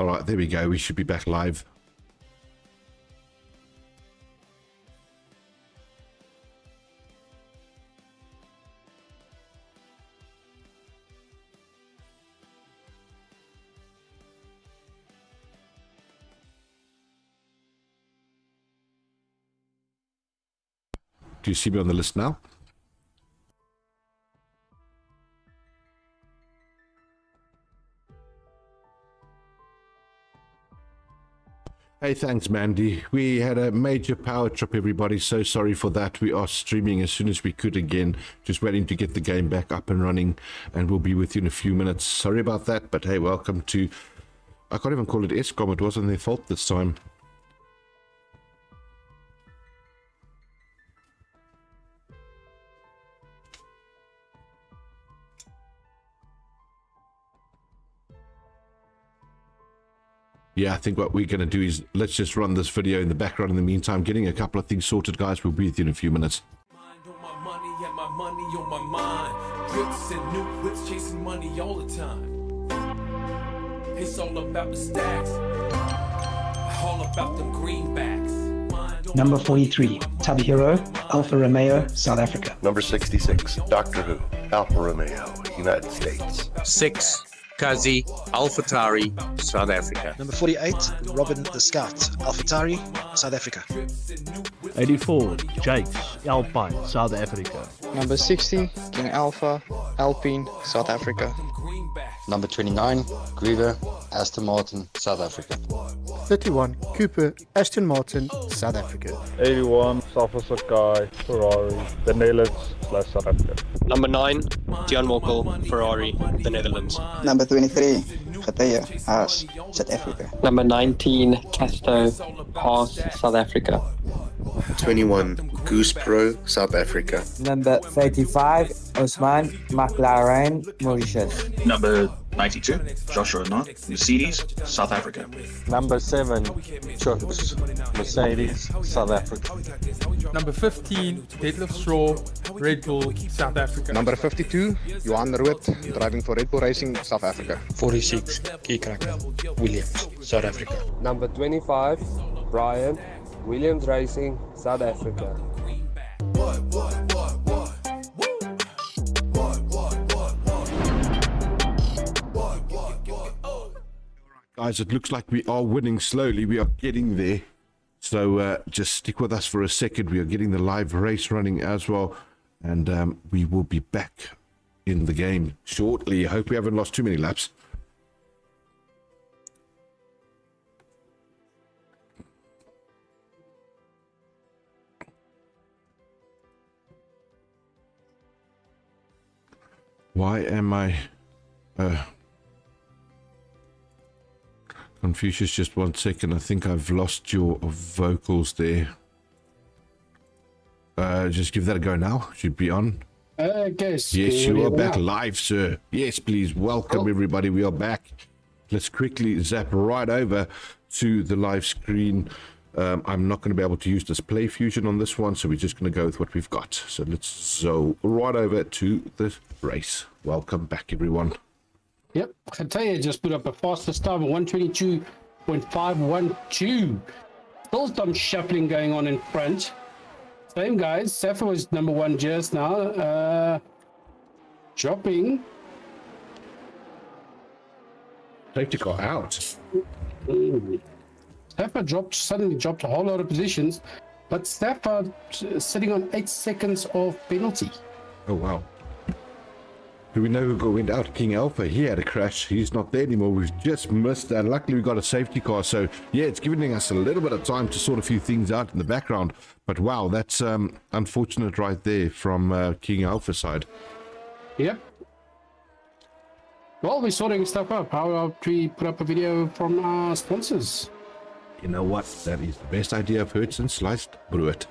All right, there we go. We should be back live. Do you see me on the list now? Hey, thanks, Mandy. We had a major power trip, everybody. So sorry for that. We are streaming as soon as we could again. Just waiting to get the game back up and running, and we'll be with you in a few minutes. Sorry about that, but hey, welcome to... I can't even call it ESCOM. It wasn't their fault this time. Yeah, I think what we're going to do is let's just run this video in the background in the meantime, getting a couple of things sorted, guys. We'll be with you in a few minutes. Mind on my money and my money on my mind. Drips and new whips chasing money all the time. It's all about the stacks. All about them greenbacks. Number 43, Tubby Hero, Alfa Romeo, South Africa. Number 66, Doctor Who, Alfa Romeo, United States. 6, Kazi, AlphaTauri, South Africa. Number 48, Robin the Scout, AlphaTauri, South Africa. 84, Jakes, Alpine, South Africa. Number 60, King Alpha, Alpine, South Africa. Number 29, Griever, Aston Martin, South Africa. 31, Cooper, Aston Martin, South Africa. 81, Alfa Sakai, Ferrari, the Netherlands/South Africa. Number 9, Jan Mokkel, Ferrari, the Netherlands. Number 23, Gatea, Haas, South Africa. Number 19, Casto, Haas, South Africa. 21, Goose Pro, South Africa. Number 35, Osman, McLaren, Mauritius. Number 92, Joshua Knott, Mercedes, South Africa. Number 7, Chooks, Mercedes, South Africa. Number 15, Detlef Straw, Red Bull, South Africa. Number 52, Johan Root, driving for Red Bull Racing, South Africa. 46, Keycracker, Williams, South Africa. Number 25, Brian, Williams Racing, South Africa. Guys, it looks like we are winning slowly. We are getting there. So just stick with us for a second. We are getting the live race running as well. And we will be back in the game shortly. I hope we haven't lost too many laps. Why am I... Confucius, just 1 second. I think I've lost your vocals there. Just give that a go now. Should be on. Yes, you are back live, sir. Yes, please. Welcome, everybody. We are back. Let's quickly zap right over to the live screen. I'm not going to be able to use display fusion on this one, so we're just going to go with what we've got. So let's go right over to the race. Welcome back, everyone. Yep, I tell you, just put up a fastest time of 122.512. Still some shuffling going on in front. Same guys. Safa was number 1 just now. Dropping. Safety car out. Safa suddenly dropped a whole lot of positions, but Safa sitting on 8 seconds of penalty. Oh, wow. Do we know who went out? King Alpha, he had a crash. He's not there anymore. We've just missed that. Luckily, we got a safety car. So, yeah, it's giving us a little bit of time to sort a few things out in the background. But, wow, that's unfortunate right there from King Alpha side. Yep. Well, we're sorting stuff out. How about we put up a video from our sponsors? You know what? That is the best idea I've heard since sliced bread.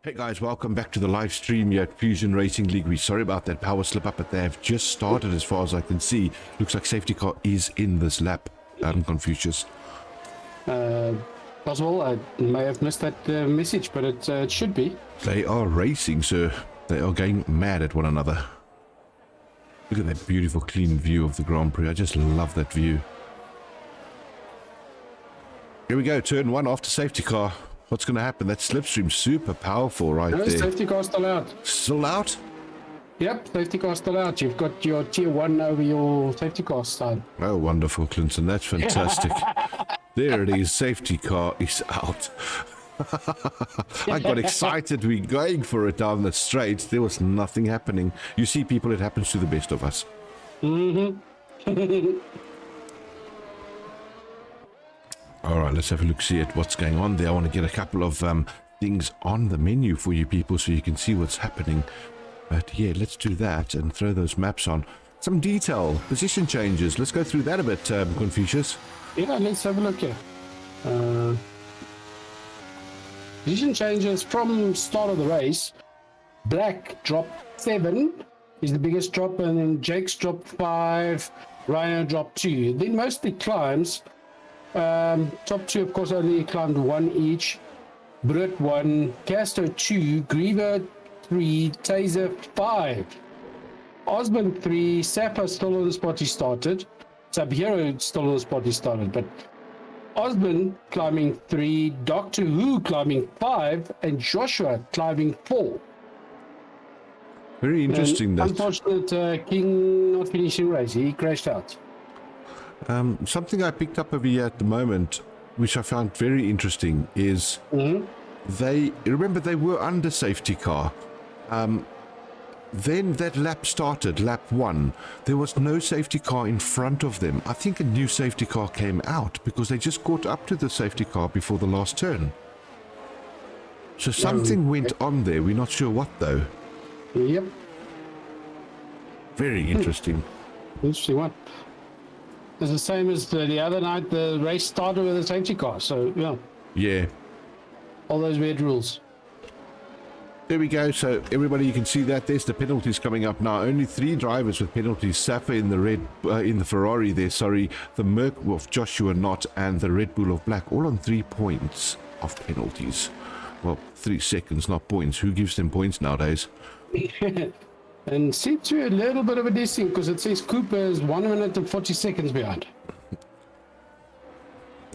Hey guys, welcome back to the live stream here at Fusion Racing League. We're sorry about that power slip up, but they have just started as far as I can see. Looks like safety car is in this lap, Confucius. Possible, I may have missed that message, but it should be. They are racing, sir. They are going mad at one another. Look at that beautiful clean view of the Grand Prix. I just love that view. Here we go, turn 1 after safety car. What's going to happen? That slipstream super powerful right there. Safety car still out. Still out? Yep, safety car still out. You've got your tier 1 over your safety car side. Oh, wonderful, Clinton. That's fantastic. There it is. Safety car is out. I got excited. We're going for it down the straight. There was nothing happening. You see, people, it happens to the best of us. Mm-hmm. All right, let's have a look, see at what's going on there. I want to get a couple of things on the menu for you people so you can see what's happening. But yeah, let's do that and throw those maps on. Some detail, position changes. Let's go through that a bit, Confucius. Yeah, let's have a look here. Position changes from start of the race. Black dropped 7 is the biggest drop, and then Jake's dropped 5, Rhino dropped 2. Then mostly climbs. Top 2, of course, only climbed 1 each. Brit 1, Casto 2, Griever 3, Taser 5. Osman 3, Sapper still on the spot he started. Sub-Hero still on the spot he started, but Osman climbing 3, Doctor Who climbing 5, and Joshua climbing 4. Very interesting. That unfortunate King not finishing race. He crashed out. Something I picked up over here at the moment, which I found very interesting, is they were under safety car. Then that lap started, lap 1. There was no safety car in front of them. I think a new safety car came out because they just caught up to the safety car before the last turn. So something went on there. We're not sure what though. Yep. Very interesting. Interesting one. It's the same as the other night. The race started with a safety car. So yeah. Yeah. All those weird rules. There we go. So everybody, you can see that there's the penalties coming up now. Only 3 drivers with penalties. Safa in the red, in the Ferrari there. Sorry, the Merc of Joshua Knott and the Red Bull of Black, all on 3 points of penalties. Well, 3 seconds, not points. Who gives them points nowadays? And seems to be a little bit of a distance because it says Cooper is 1 minute and 40 seconds behind.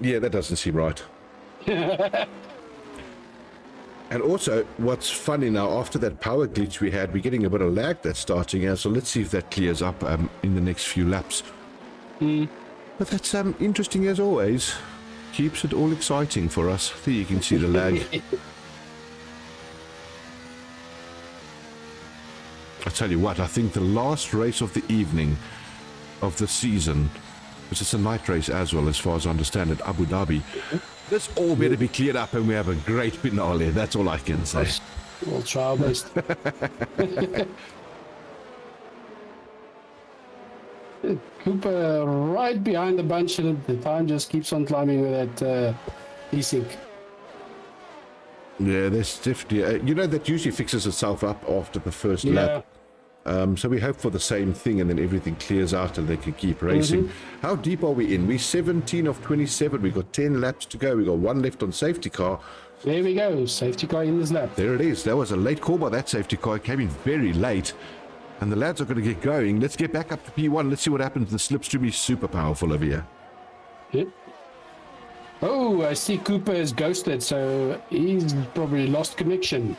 Yeah, that doesn't seem right. And also, what's funny now, after that power glitch we had, we're getting a bit of lag that's starting here, so let's see if that clears up in the next few laps. But that's interesting as always. Keeps it all exciting for us. There you can see the lag. I tell you what, I think the last race of the evening of the season, which is a night race as well as far as I understand it, Abu Dhabi, this all better be cleared up and we have a great finale. That's all I can say. We'll try our best. Cooper right behind the bunch, and the time just keeps on climbing with that desync. Yeah, there's definitely... you know, that usually fixes itself up after the first lap. So we hope for the same thing and then everything clears out and they can keep racing. How deep are we in? We're 17 of 27. We've got 10 laps to go. We've got 1 left on safety car. There we go. Safety car in this lap. There it is. That was a late call by that safety car. It came in very late. And the lads are going to get going. Let's get back up to P1. Let's see what happens. The slipstream is super powerful over here. Yep. Oh, I see Cooper is ghosted, so he's probably lost connection.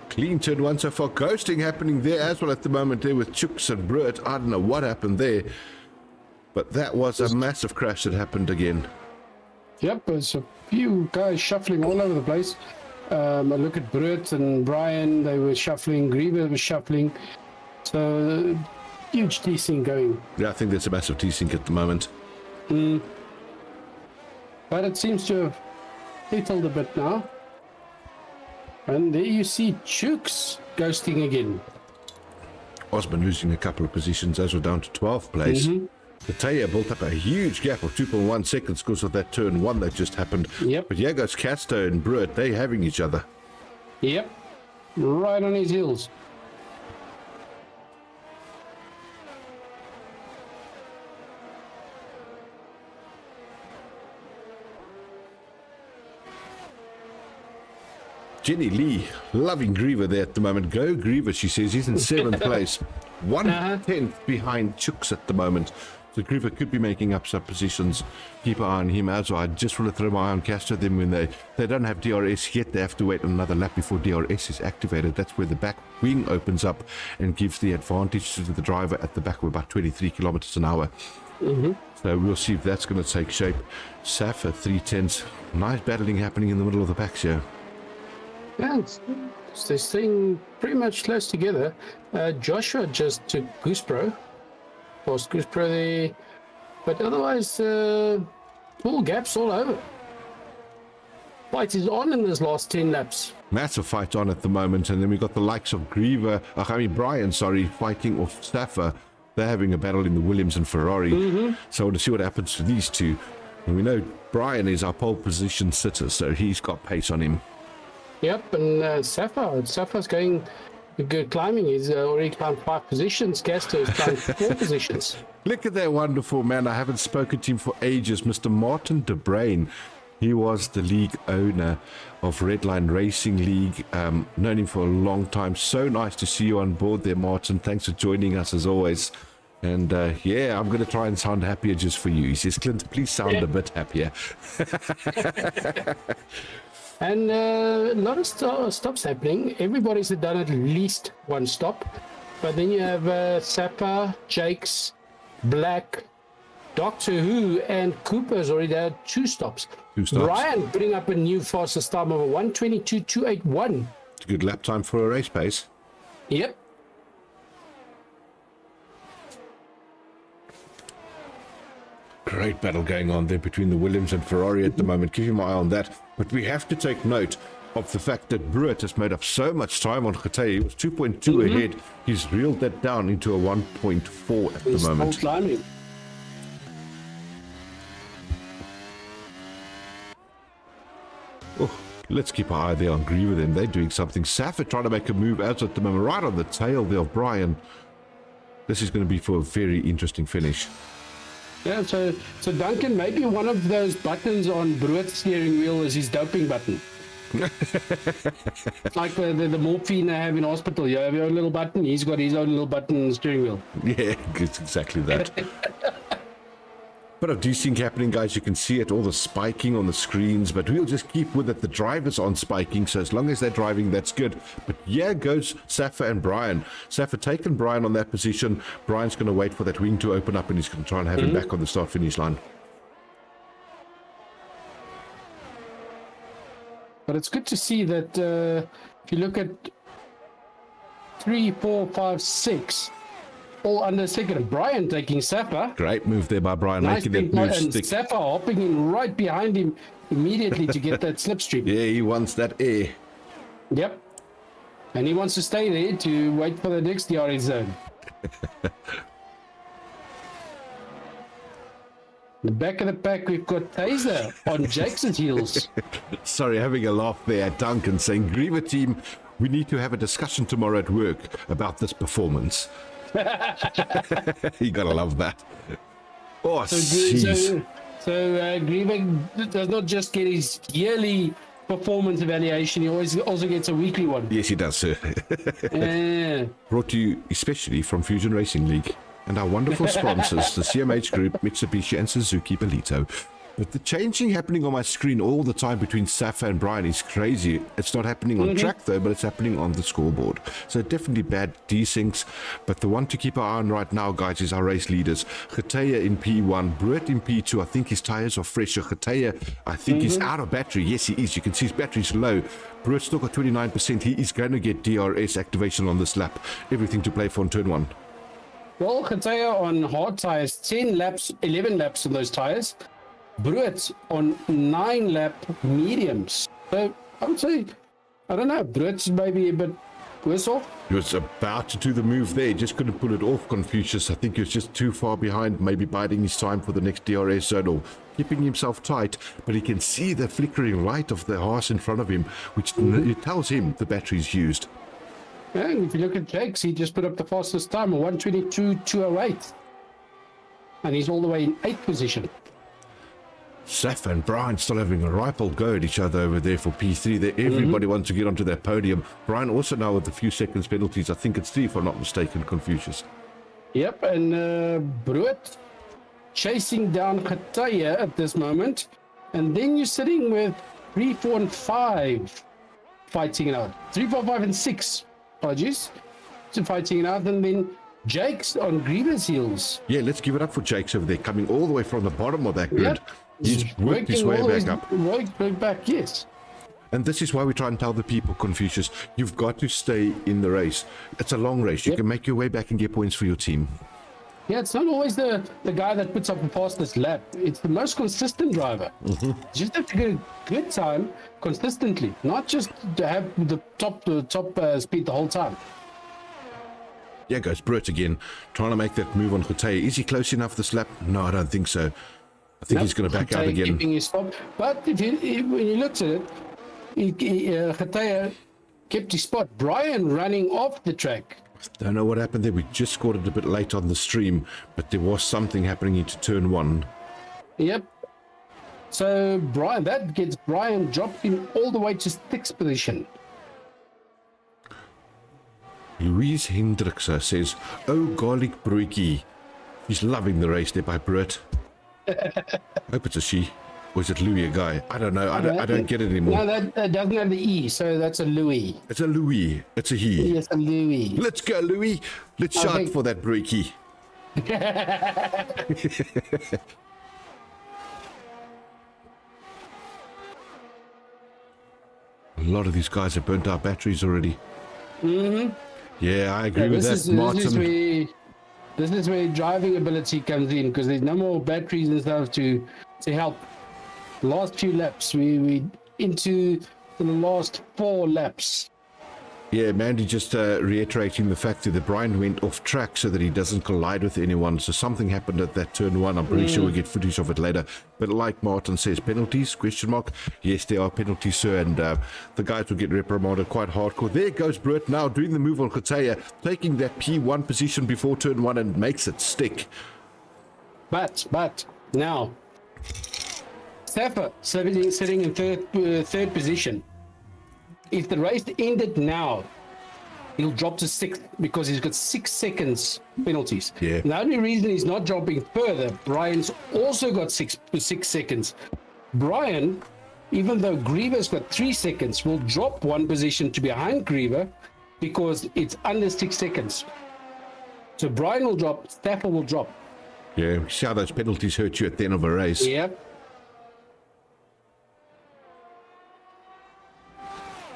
Clean turn 1 so far. Ghosting happening there as well at the moment there with Chooks and Brett. I don't know what happened there. But that was a massive crash that happened again. Yep, there's a few guys shuffling all over the place. I look at Brett and Brian, they were shuffling. Griever was shuffling. So, huge T-sync going. Yeah, I think there's a massive T-sync at the moment. But it seems to have settled a bit now. And there you see Chooks ghosting again. Osman losing a couple of positions as we're down to 12th place. Kataya built up a huge gap of 2.1 seconds because of that turn one that just happened. Yep. But here goes Casto and Brewitt. They're having each other. Yep. Right on his heels. Jenny Lee, loving Griever there at the moment. Go Griever, she says. He's in 7th place. 1/10 behind Chooks at the moment. So Griever could be making up some positions. Keep an eye on him as well. I just want to throw my eye on Castro. Then when they don't have DRS yet, they have to wait another lap before DRS is activated. That's where the back wing opens up and gives the advantage to the driver at the back of about 23 kilometers an hour. So we'll see if that's going to take shape. Safa 3/10. Nice battling happening in the middle of the pack here. Yeah, they're staying pretty much close together. Joshua just took Goose Pro. Past Goose Pro there. But otherwise, full gaps all over. Fight is on in this last 10 laps. Massive fight on at the moment. And then we've got the likes of Brian, fighting off Safa. They're having a battle in the Williams and Ferrari. So we'll see what happens to these two. And we know Brian is our pole position sitter, so he's got pace on him. Yep, and Safa's going good climbing. He's already climbed 5 positions. Casto's climbed 4 positions. Look at that wonderful man. I haven't spoken to him for ages. Mr. Martin De Bruin. He was the league owner of Redline Racing League. Known him for a long time. So nice to see you on board there, Martin. Thanks for joining us as always. And yeah, I'm going to try and sound happier just for you. He says, Clint, please sound a bit happier. And a lot of stops happening. Everybody's done at least one stop. But then you have Sappa, Jakes, Black, Doctor Who, and Cooper's already had 2 stops. 2 stops. Brian putting up a new fastest time of 1:22.281. It's a good lap time for a race pace. Yep. Great battle going on there between the Williams and Ferrari at the moment. Keep my eye on that. But we have to take note of the fact that Brewitt has made up so much time on Gete. He was 2.2 ahead. He's reeled that down into a 1.4 at the moment. Still climbing. Oh, let's keep our eye there on Griever then. They're doing something. Safa trying to make a move out at the moment, right on the tail there of Brian. This is going to be for a very interesting finish. Yeah, so Duncan, maybe one of those buttons on Brewitt's steering wheel is his doping button. Like the morphine they have in hospital. You have your own little button. He's got his own little button on the steering wheel. Yeah, it's exactly that. But a decent happening, guys. You can see it, all the spiking on the screens, but we'll just keep with it. The drivers aren't spiking, so as long as they're driving, that's good. But yeah, goes Safa and Brian. Safa taken Brian on that position. Brian's going to wait for that wing to open up, and he's going to try and have him back on the start-finish line. But it's good to see that if you look at 3, 4, 5, 6, all under second. Brian taking Safa. Great move there by Brian, Nice making that move and stick. Safa hopping in right behind him immediately to get that slipstream. Yeah, he wants that air. Yep. And he wants to stay there to wait for the next DRS zone. The back of the pack, we've got Taser on Jackson's heels. Sorry, having a laugh there at Duncan saying, Griever team, we need to have a discussion tomorrow at work about this performance. You gotta love that. Oh, So Griever does not just get his yearly performance evaluation, he also gets a weekly one. Yes, he does, sir. Yeah. Brought to you especially from Fusion Racing League and our wonderful sponsors, the CMH Group, Mitsubishi and Suzuki Bolito. But the changing happening on my screen all the time between Safa and Brian is crazy. It's not happening on track though, but it's happening on the scoreboard. So definitely bad desyncs. But the one to keep our eye on right now, guys, is our race leaders. Geteya in P1, Brewitt in P2. I think his tires are fresher. Geteya, I think he's out of battery. Yes, he is. You can see his battery's low. Brewitt's still got 29%. He is going to get DRS activation on this lap. Everything to play for on turn 1. Well, Geteya on hard tires, 11 laps on those tires. Brewitt on 9-lap mediums. So I would say, I don't know, Brewitt's maybe a bit whistle. He was about to do the move there, just couldn't pull it off, Confucius. I think he was just too far behind, maybe biding his time for the next DRS zone or keeping himself tight, but he can see the flickering light of the horse in front of him, which it tells him the battery's used. And if you look at Jake's, he just put up the fastest time of 1:22.208. And he's all the way in 8th position. Seth and Brian still having a rifle go at each other over there for P3. Everybody wants to get onto that podium. Brian also now with a few seconds penalties. I think it's 3 if I'm not mistaken, Confucius. Yep, and Bruit chasing down Khataya at this moment. And then you're sitting with 3, 4, and 5 fighting it out. 3, 4, 5, and 6. Apologies. So fighting it out. And then Jake's on Griever's heels. Yeah, let's give it up for Jake's over there, coming all the way from the bottom of that grid. Yep. He's worked his way back up. Worked back, yes. And this is why we try and tell the people, Confucius, you've got to stay in the race. It's a long race. You can make your way back and get points for your team. Yeah, it's not always the guy that puts up the fastest lap. It's the most consistent driver. Just have to get a good time consistently, not just to have the top speed the whole time. Yeah, goes Brett again, trying to make that move on Khataya. Is he close enough this lap? No, I don't think so. I think he's going to back out again. Keeping his spot. But when you looked at it, Khataya kept his spot. Brian running off the track. Don't know what happened there. We just scored it a bit late on the stream, but there was something happening into turn 1. Yep. So Brian, that gets Brian dropped him all the way to 6th position. Louise Hendrickse says, "Oh, garlic broekie." He's loving the race there by Brett. Hope it's a she. Or is it Louis a guy? I don't know. I don't get it anymore. No, that doesn't have the E, so that's a Louis. It's a Louis. It's a he. Yes, a Louis. Let's go, Louis. Let's shout for that broekie. A lot of these guys have burnt out batteries already. Yeah, I agree with that, Martin. This is where driving ability comes in, because there's no more batteries and stuff to help. The last few laps, we into the last 4 laps. Yeah, Mandy just reiterating the fact that Brian went off track so that he doesn't collide with anyone. So something happened at that turn 1. I'm pretty sure we'll get footage of it later. But like Martin says, penalties, question mark. Yes, there are penalties, sir. And the guys will get reprimanded quite hardcore. There goes Brett now doing the move on Khataya, taking that P1 position before turn 1 and makes it stick. But now, Safa sitting in third position. If the race ended now, he'll drop to 6th because he's got 6 seconds penalties. Yeah. The only reason he's not dropping further, Brian's also got 6 seconds. Brian, even though Griever's got 3 seconds, will drop 1 position to behind Griever because it's under 6 seconds. So Brian will drop, Stafford will drop. Yeah, see how those penalties hurt you at the end of a race. Yep.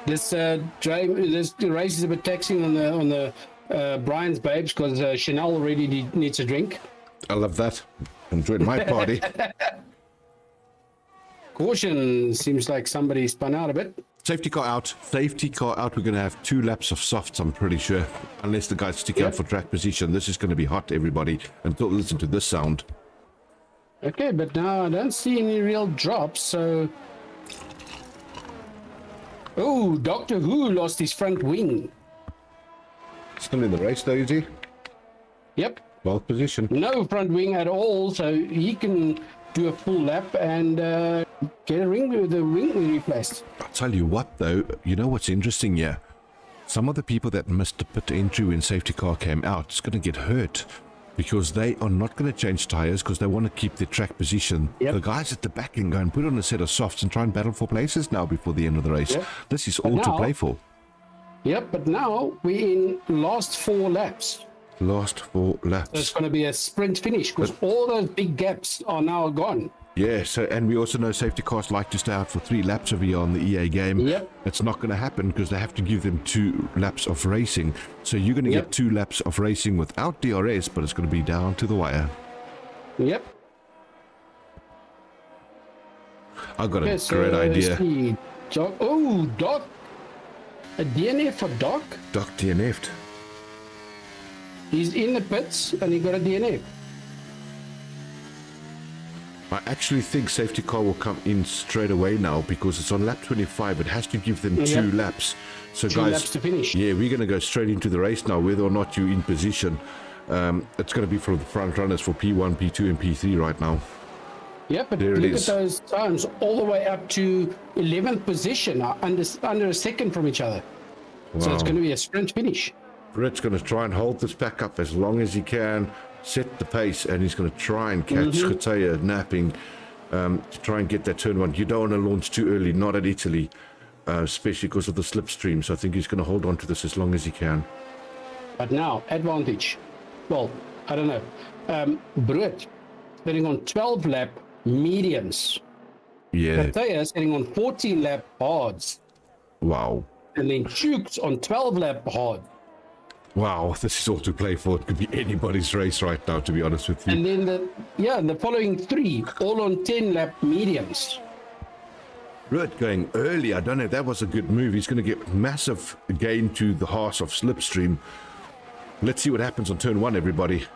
This race is a bit taxing on the Brian's babes because Chanel already needs a drink. I love that. Enjoyed my party. Caution, seems like somebody spun out a bit. Safety car out. Safety car out. We're going to have 2 laps of softs, I'm pretty sure. Unless the guys stick out for track position. This is going to be hot, everybody. Until listen to this sound. Okay, but now I don't see any real drops, so... Oh, Doctor Who lost his front wing. Still in the race though, is he? Yep. Well positioned. No front wing at all, so he can do a full lap and get the wing replaced. I'll tell you what though, you know what's interesting here? Some of the people that missed the pit entry when safety car came out is going to get hurt. Because they are not going to change tyres because they want to keep their track position. Yep. The guys at the back can go and put on a set of softs and try and battle for places now before the end of the race. Yep. This is all to play for. Yep, but now we're in last 4 laps. Last 4 laps. So it's going to be a sprint finish because all those big gaps are now gone. Yeah, so and we also know safety cars like to stay out for 3 laps over here on the EA game. Yep. It's not going to happen because they have to give them 2 laps of racing. So you're going to get 2 laps of racing without DRS, but it's going to be down to the wire. Yep. I've got a great idea. Oh, Doc. A DNF for Doc? Doc DNF'd. He's in the pits and he got a DNF. I actually think safety car will come in straight away now because it's on lap 25. It has to give them 2 laps. So Two guys, laps to finish. Yeah, we're going to go straight into the race now, whether or not you're in position. It's going to be for the front runners for P1, P2, and P3 right now. Yep, but There it look is. at those times, all the way up to 11th position, under a second from each other. So it's Wow. going to be a sprint finish. Brett's going to try and hold this back up as long as he can, set the pace, and he's going to try and catch Getaia napping to try and get that turn one. You don't want to launch too early, not at Italy, especially because of the slipstream. So I think he's going to hold on to this as long as he can. But now, advantage. Well, I don't know. Brut sitting on 12 lap mediums. Yeah. Getaia sitting on 14 lap hards. Wow. And then Chooks on 12 lap hard. Wow, this is all to play for. It could be anybody's race right now, to be honest with you. And then the following 3, all on 10 lap mediums. Brett going early. I don't know if that was a good move. He's going to get massive gain to the horse of slipstream. Let's see what happens on turn 1, everybody.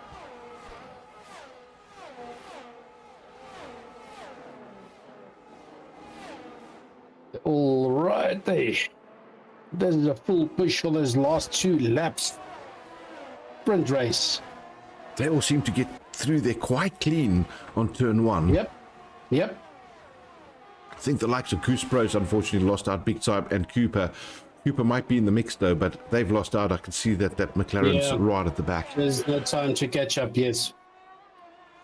All right, this is a full push for those last 2 laps. Sprint race. They all seem to get through there quite clean on turn 1. Yep. I think the likes of Goose Bros unfortunately lost out big time, and Cooper might be in the mix though, but they've lost out. I can see that McLaren's right at the back. There's no time to catch up, yes.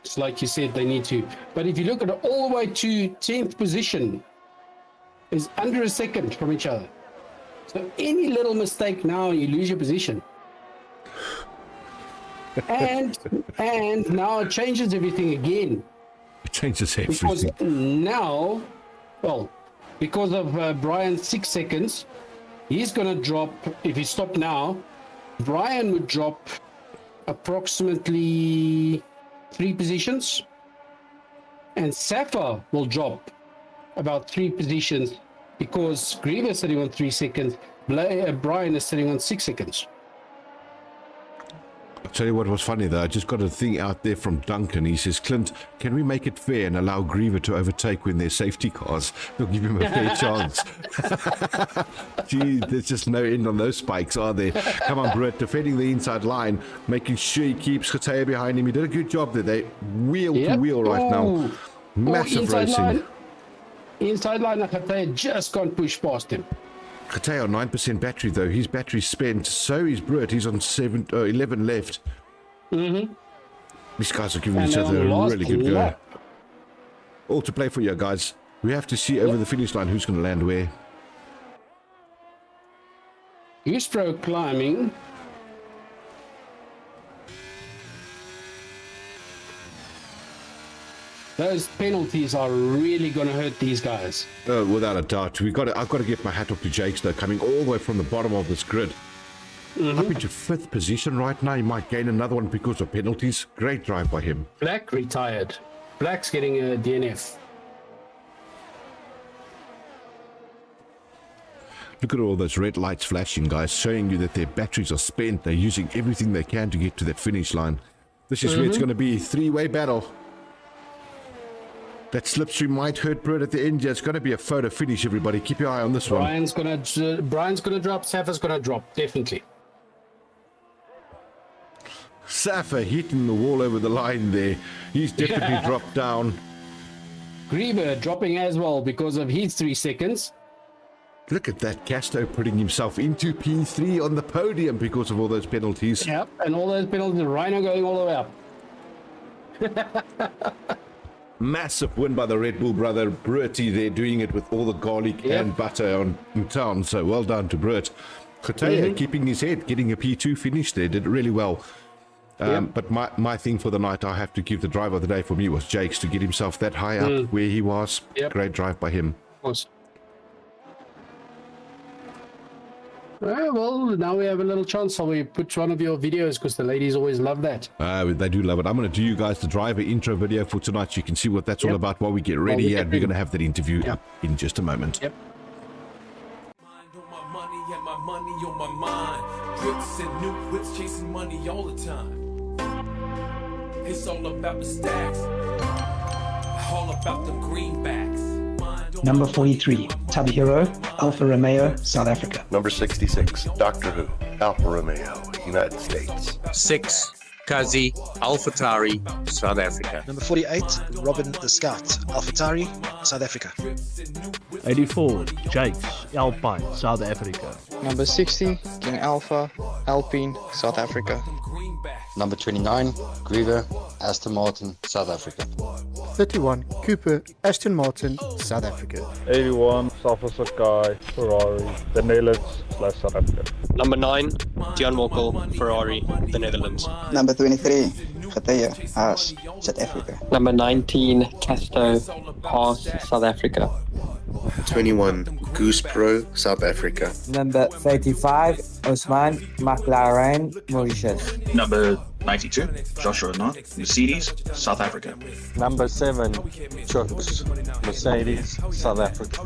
It's like you said, they need to. But if you look at it all the way to 10th position, is under a second from each other. So any little mistake now, you lose your position. and now it changes everything again. It changes everything. Because now, well, because of Brian's 6 seconds, he's going to drop, if he stopped now, Brian would drop approximately 3 positions, and Safa will drop about 3 positions because Griever is sitting on 3 seconds, Brian is sitting on 6 seconds. I'll tell you what was funny though. I just got a thing out there from Duncan. He says, Clint, can we make it fair and allow Griever to overtake when there's safety cars? They'll give him a fair chance. Gee, there's just no end on those spikes, are there? Come on, Brett, defending the inside line, making sure he keeps Getaia behind him. He did a good job there. They wheel to wheel right now. Massive racing. Inside line, Getaia just can't push past him. Getaia on 9% battery though. His battery's spent. So is Brett. He's on 11 left. These guys are giving each other a really good go. All to play for you guys. We have to see over the finish line who's going to land where. Ustro climbing. Those penalties are really going to hurt these guys. Without a doubt. I've got to get my hat off to Jakes though, coming all the way from the bottom of this grid. Up into 5th position right now. He might gain another one because of penalties. Great drive by him. Black retired. Black's getting a DNF. Look at all those red lights flashing, guys, showing you that their batteries are spent. They're using everything they can to get to that finish line. This is where it's going to be a 3-way battle. That slipstream might hurt Brett at the end. Yeah, it's going to be a photo finish, everybody. Keep your eye on this one. Brian's gonna drop. Safa's gonna drop, definitely. Safa hitting the wall over the line there. He's definitely dropped down. Griever dropping as well because of his 3 seconds. Look at that, Casto putting himself into P3 on the podium because of all those penalties. Yep, and all those penalties. Rhino going all the way up. Massive win by the Red Bull brother. Bertie there doing it with all the garlic and butter in town. So well done to Brett. Getaia keeping his head, getting a P2 finish there. Did really well. But my thing for the night, I have to give the driver of the day for me was Jakes to get himself that high up where he was. Great drive by him. Of course. Well, now we have a little chance. So we put one of your videos because the ladies always love that. They do love it. I'm going to do you guys the driver intro video for tonight so you can see what that's all about while we get ready. And we're going to have that interview up in just a moment. money on my mind. Bricks and new whips chasing money all the time. It's all about the stacks. All about the greenbacks. Number 43, Tabahiro, Alfa Romeo, South Africa. Number 66, Doctor Who, Alfa Romeo, United States. 6, Kazi, AlphaTauri, South Africa. Number 48, Robin the Scout, AlphaTauri, South Africa. 84, Jakes, Alpine, South Africa. Number 60, King Alpha, Alpine, South Africa. Number 29, Griever, Aston Martin, South Africa. 31, Cooper, Aston Martin, South Africa. 81, Alfa Sakai, Ferrari, the Netherlands / South Africa. Number 9, Jan Mokkel, Ferrari, the Netherlands. Number 23, Geteja, Haas, South Africa. Number 19, Casto, Haas, South Africa. 21, Goose Pro, South Africa. Number 35, Osman, McLaren, Mauritius. Number 92, Joshua Knott, Mercedes, South Africa. Number 7, Chooks, Mercedes, South Africa.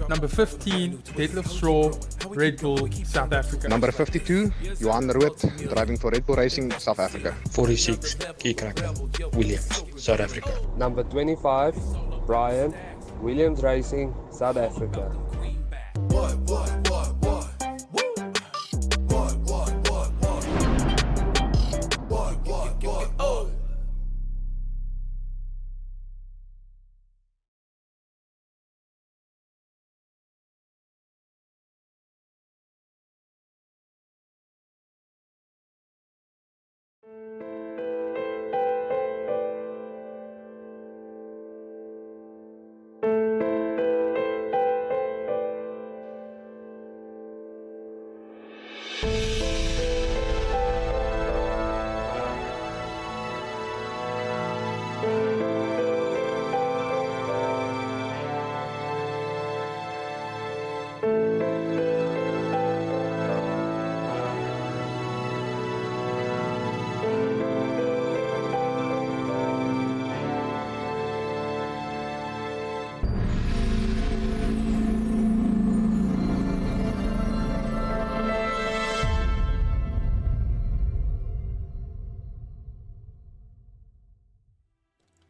Number 15, Detlef Straw, Red Bull, South Africa. Number 52, Johan Root, driving for Red Bull Racing, South Africa. 46, Keycracker, Williams, South Africa. Number 25, Brian, Williams Racing, South Africa.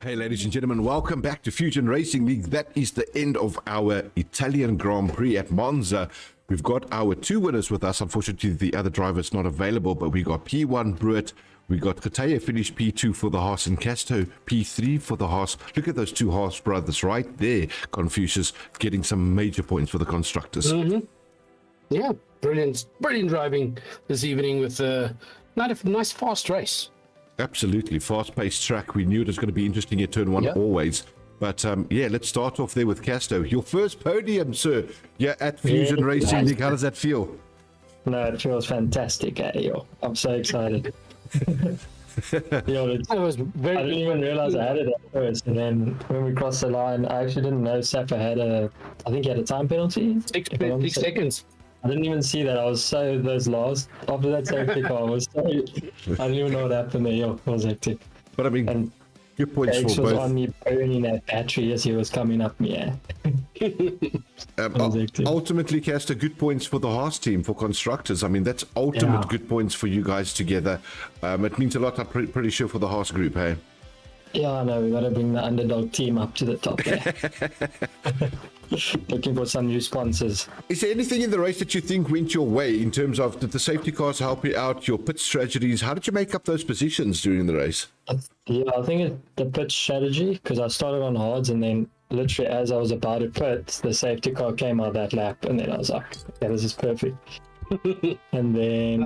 Hey, ladies and gentlemen, welcome back to Fusion Racing League. That is the end of our Italian Grand Prix at Monza. We've got our two winners with us. Unfortunately, the other driver's not available, but we got P1 Bruit. We got Geteja finished P2 for the Haas and Casto P3 for the Haas. Look at those two Haas brothers right there. Confucius getting some major points for the constructors. Yeah, brilliant driving this evening with a nice fast race. Absolutely. Fast-paced track. We knew it was going to be interesting at turn one always. But yeah, let's start off there with Casto. Your first podium, sir. Yeah, at Fusion Racing League. How does that feel? No, it feels fantastic, yo. I'm so excited. I didn't even realize I had it at first, and then when we crossed the line, I actually didn't know Safa had I think he had a time penalty. 6 seconds. I didn't even see that. I was so after that safety car, I didn't even know what happened there. It was hectic. But I mean, good points Jakes for was both. on me burning that battery as he was coming up me. Ultimately, Caster, good points for the Haas team, for constructors. I mean, that's ultimate good points for you guys together. It means a lot, I'm pretty sure, for the Haas group, hey? Yeah, I know. We got to bring the underdog team up to the top there. Looking for some new sponsors. Is there anything in the race that you think went your way in terms of did the safety cars help you out, your pit strategies? How did you make up those positions during the race? Yeah, I think the pit strategy, because I started on hards and then literally as I was about to pit, the safety car came out that lap and then I was like, yeah, this is perfect. And then...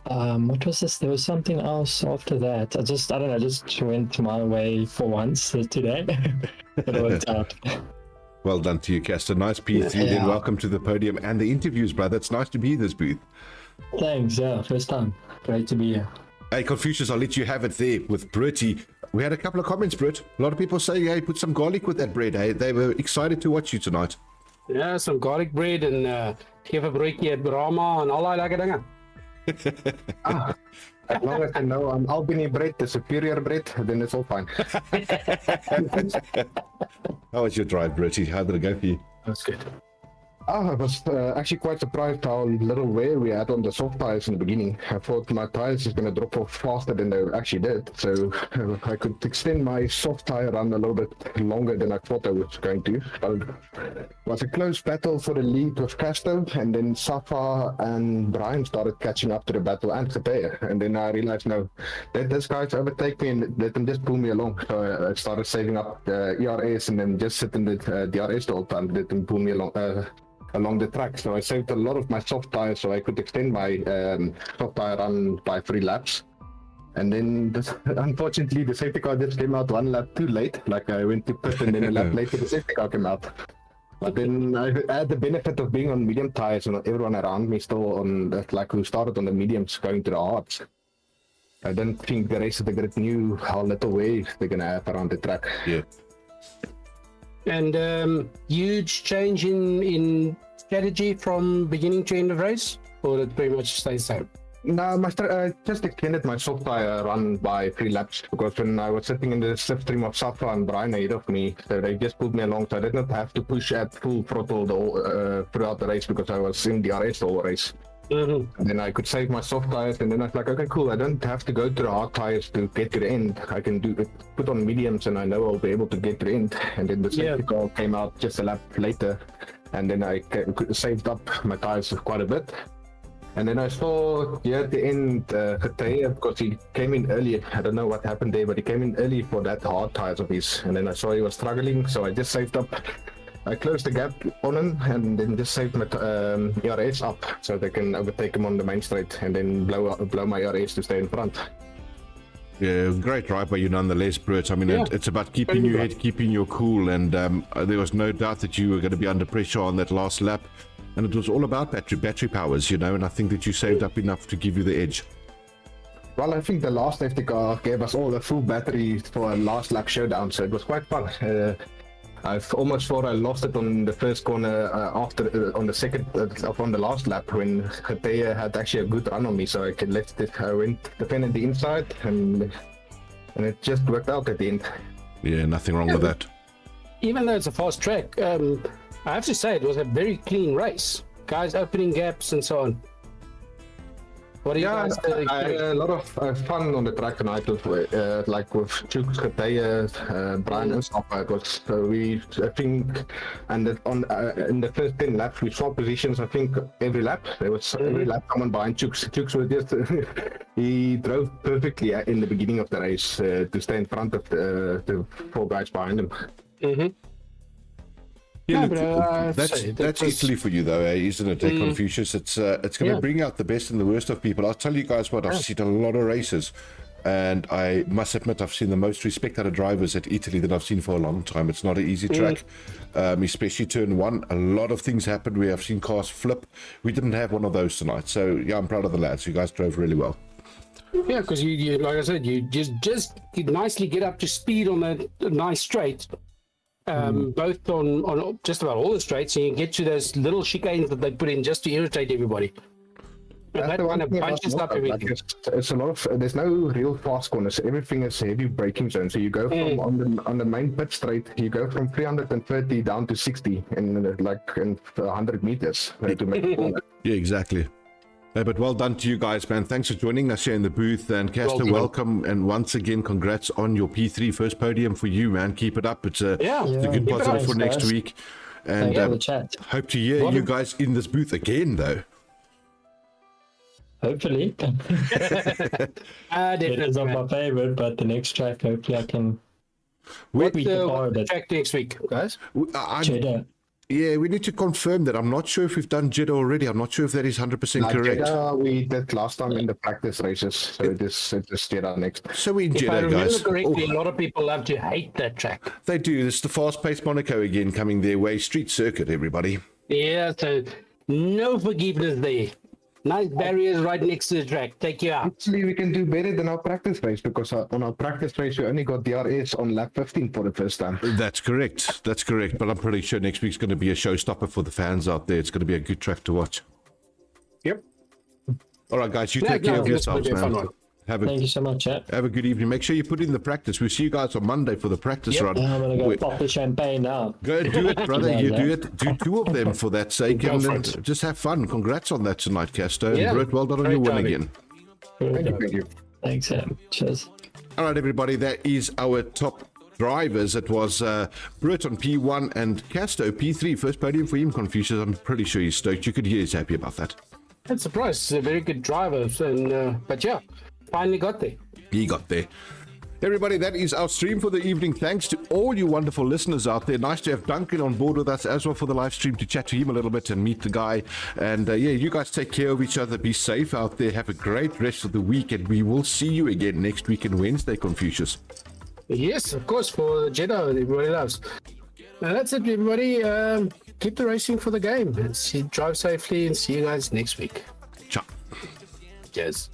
what was this? There was something else after that. I don't know, I just went my way for once today. It worked out. Well done to you, Caster. Nice P3 then. Welcome to the podium and the interviews, brother. It's nice to be in this booth. Thanks, yeah, first time. Great to be here. Hey, Confucius, I'll let you have it there with Bertie. We had a couple of comments, Britt. A lot of people saying, hey, put some garlic with that bread. Hey, they were excited to watch you tonight. Ja, some garlic bread en geef 'n broodjie at Brahma en al daai lekker dinge. As long as I know Albany bread, the superior bread, then it's all fine. How was your drive, Bertie? How did it go for you? That's good. I was actually quite surprised how little wear we had on the soft tires in the beginning. I thought my tires is going to drop off faster than they actually did, so I could extend my soft tire run a little bit longer than I thought I was going to. But it was a close battle for the lead with Casto, and then Safa and Brian started catching up to the battle, and Getea. And then I realized, no, let this guy's overtake me and let them just pull me along. So I started saving up the ERS and then just sitting the DRS the whole time, let them pull me along the track. So I saved a lot of my soft tires so I could extend my soft tire run by 3 laps. And then unfortunately the safety car just came out 1 lap too late. Like I went to pit and then a lap later the safety car came out. But then I had the benefit of being on medium tires and everyone around me still on like who started on the mediums going to the hards. I don't think the rest of the grid knew how little way they're gonna have around the track. Yeah. And huge change in strategy from beginning to end of race, or it pretty much stays the same? No, I just extended my soft tire run by 3 laps because when I was sitting in the slipstream of Safa and Brian ahead of me, so they just pulled me along, so I did not have to push at full throttle throughout the race because I was in DRS the whole race. Mm-hmm. And then I could save my soft tires, and then I was like, okay, cool, I don't have to go to the hard tires to get to the end. I can put on mediums and I know I'll be able to get to the end. And then the safety car came out just a lap later, and then I saved up my tires quite a bit. And then I saw at the end Getea, because he came in early. I don't know what happened there, but he came in early for that hard tires of his. And then I saw he was struggling, so I just saved up. I closed the gap on him and then just saved my ERS up so they can overtake him on the main straight and then blow my ERS to stay in front. Yeah, great ride by you nonetheless, Brett. I mean, it's about keeping your head, keeping your cool, and there was no doubt that you were going to be under pressure on that last lap. And it was all about battery powers, you know, and I think that you saved up enough to give you the edge. Well, I think the last safety car gave us all a full battery for a last lap showdown, so it was quite fun. I almost thought I lost it on the first corner on the last lap when Getea had actually a good run on me, so I went defending the inside and it just worked out at the end. Yeah, nothing wrong with that. Even though it's a fast track, I have to say it was a very clean race. Guys opening gaps and so on. What do you guys think? I had a lot of fun on the track tonight, like with Chooks, Getea, Brian and stuff. It was I think, and in the first 10 laps we swapped positions. I think every lap there was every lap someone behind Chooks. Chooks was just he drove perfectly in the beginning of the race to stay in front of the 4 guys behind him. Mm-hmm. Yeah, look, that's Italy for you, though, isn't it, Confucius? It's going to bring out the best and the worst of people. I'll tell you guys what, I've seen a lot of races, and I must admit I've seen the most respect out of drivers at Italy than I've seen for a long time. It's not an easy track, especially turn 1. A lot of things happened where I've seen cars flip. We didn't have one of those tonight, so yeah, I'm proud of the lads. You guys drove really well. Yeah, because you like I said, you just nicely get up to speed on that nice straight. Both on just about all the straights, and you get to those little chicanes that they put in just to irritate everybody. And that kind of bunches up everything. It's a lot of. There's no real fast corners. Everything is heavy braking zone. So you go from on the main pit straight, you go from 330 down to 60 in 100 meters to make a corner. Yeah, exactly. But well done to you guys, man. Thanks for joining us here in the booth. And Castor, welcome. And once again, congrats on your P3 first podium for you, man. Keep it up. It's a good positive for next week. And hope to hear you guys in this booth again, though. Hopefully. It is not my favorite, but the next track, hopefully I can. What's the track next week, guys? Jeddah. Yeah, we need to confirm that. I'm not sure if we've done Jeddah already. I'm not sure if that is 100% correct. Jeddah we did last time in the practice races, so it's Jeddah next. So we in Jeddah, guys. If I remember correctly, a lot of people love to hate that track. They do. It's the fast-paced Monaco again coming their way. Street circuit, everybody. Yeah, so no forgiveness there. Nice barriers right next to the track. Take you out. Actually, we can do better than our practice race because on our practice race, we only got DRS on lap 15 for the first time. That's correct. That's correct. But I'm pretty sure next week's going to be a showstopper for the fans out there. It's going to be a good track to watch. Yep. All right, guys. You take care of yourselves, man. Thank you so much, yeah. Have a good evening. Make sure you put in the practice. We'll see you guys on Monday for the practice run. I'm going to go pop the champagne now. Go do it, brother. You do it. Do 2 of them for that sake. Go And for it. just have fun. Congrats on that tonight, Casto. Yeah. And Brett, well done on Great your win driving. again. Thank you. Thanks, Sam. Cheers. All right, everybody. That is our top drivers. It was Brett on P1 and Casto P3. First podium for him, Confucius. I'm pretty sure he's stoked. You could hear he's happy about that. I'm surprised. He's a very good driver. And, but yeah, finally got there. He got there. Everybody, that is our stream for the evening. Thanks to all you wonderful listeners out there. Nice to have Duncan on board with us as well for the live stream to chat to him a little bit and meet the guy. And yeah, you guys take care of each other. Be safe out there. Have a great rest of the week. And we will see you again next week on Wednesday, Confucius. Yes, of course, for Jeddah, everybody loves. Now that's it, everybody. Keep the racing for the game. Drive safely and see you guys next week. Ciao. Cheers.